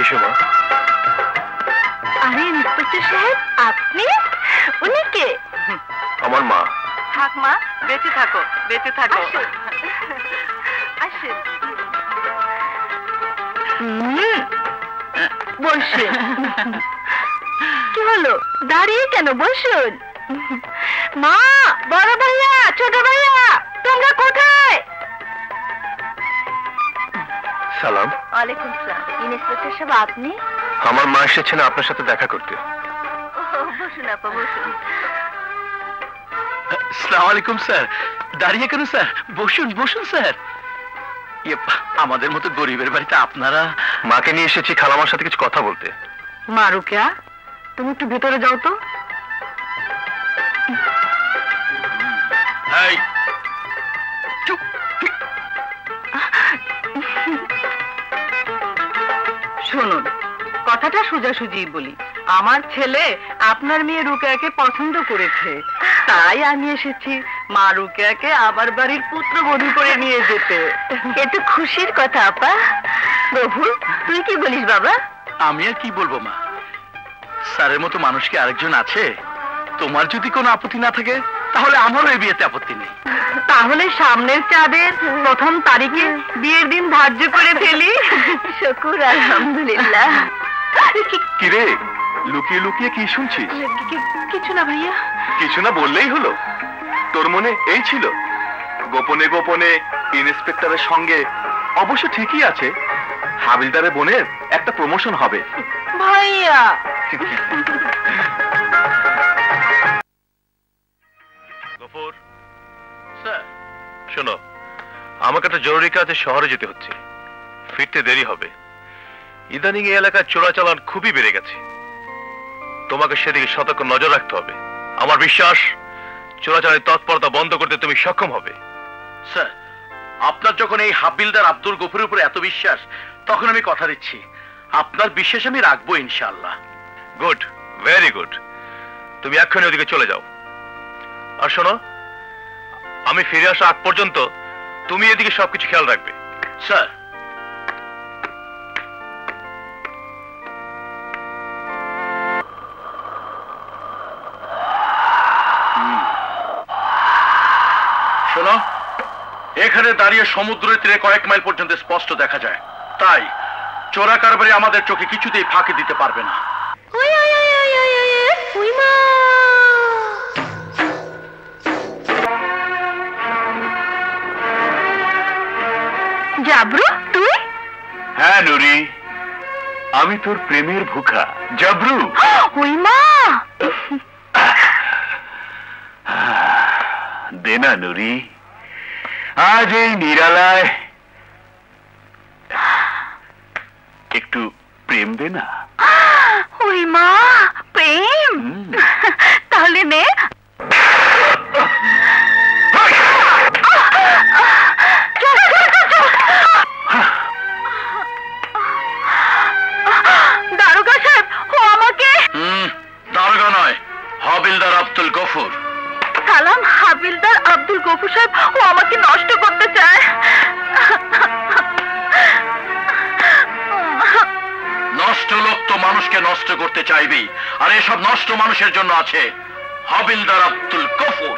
এসো মা। আরে ইন্সপেক্টর সাহেব, আপনি? উনি কে? আমার মা। থাক মা, বেঁচে থাকো, বেঁচে থাকো। আসেন। বসুন। কি হলো, দাঁড়িয়ে কেন? বসুন। মা, বড় ভাইয়া, ছোট ভাইয়া, তোমরা কোথায়? সালাম। ওয়ালাইকুম সালাম। ইন্সপেক্টর সাহেব, আপনি? আমার মা এসেছেন আপনার সাথে দেখা করতে। বসুন আপা, বসুন। আসসালামু আলাইকুম স্যার। দাঁড়িয়ে কেন স্যার? বসুন বসুন স্যার। আমাদের মতো গরিবের বাড়িতে আপনারা? মাকে নিয়ে এসেছি খালামার সাথে কিছু কথা বলতে। মা রুকেয়া, তুমি একটু ভেতরে যাও তো। এই চুপ। শুনুন, কথাটা সোজাসুজি বলি। আমার ছেলে আপনার মেয়ে রুকেয়াকে পছন্দ করেছে, তাই আমি এসেছি মা রুকেয়াকে আমার বাড়ির পুত্রবধূ করে নিয়ে যেতে। এ তো খুশির কথা আপা। প্রভু, তুই কি বলিস বাবা? আমি আর কি বলবো মা, স্যারের মতো মানুষ কি আরেকজন আছে? তোমার যদি কোনো আপত্তি না থাকে তাহলে আমারও এই বিয়েতে আপত্তি নেই। তাহলে সামনের চাঁদের প্রথম তারিখে বিয়ের দিন ধার্য করে ফেলি। শুকুর, আলহামদুলিল্লাহ। কিরে, লুকিয়ে লুকিয়ে কি শুনছিস? কিছু না ভাইয়া। কিছু না বললেই হলো? তোর মনে এই ছিল? গোপনে গোপনে ইন্সপেক্টরের সঙ্গে? অবশ্য ঠিকই আছে, হাবিলদারের বোনের একটা প্রমোশন হবে। ভাইয়া, গফুর স্যার। শোনো, আমাকে একটা জরুরি কাজে শহরে যেতে হচ্ছে, ফিরতে দেরি হবে। ইদানিং এই এলাকায় চোরাচালান খুবই বেড়ে গেছে, তোমাকে সেদিকে সতর্ক নজর রাখতে হবে। আমার বিশ্বাস চোরাচালানের তৎপরতা বন্ধ করতে তুমি সক্ষম হবে। স্যার, আপনার যখন এই হাবিলদার আব্দুল গফুরের উপর এত বিশ্বাস, তখন আমি কথা দিচ্ছি আপনার বিশ্বাস আমি রাখবো ইনশাআল্লাহ। Good, very good. তুমি এক্ষুনি ওদিকে চলে যাও। আর শোনো, আমি ফিরে আসা আগ পর্যন্ত তুমি এদিকে সবকিছু খেয়াল রাখবে। স্যার। শোনো, এখানে দাঁড়িয়ে সমুদ্রের তীরে কয়েক মাইল পর্যন্ত স্পষ্ট দেখা যায়, তাই চোরা কারবারি আমাদের চোখে কিছুতেই ফাঁকি দিতে পারবে না। জাবরু, তুই? হ্যাঁ নুরি, আমি তোর প্রেমের ভুখা জাবরু। ওই মা, দে না নুরি, আজ এই নিরালায় একটু প্রেম দে না। ওই মা, প্রেম? তাহলে নে। দারোগা সাহেব, ও আমাকে। দারোগা নয়, হাবিলদার আব্দুল গফুর। সালাম, হাবিলদার আব্দুল গফুর সাহেব, ও আমাকে নষ্ট করতে চায়। নষ্ট লোক তো মানুষকে নষ্ট করতে চাইবেই, আর এসব নষ্ট মানুষের জন্য আছে হাবিলদার আব্দুল গফুর।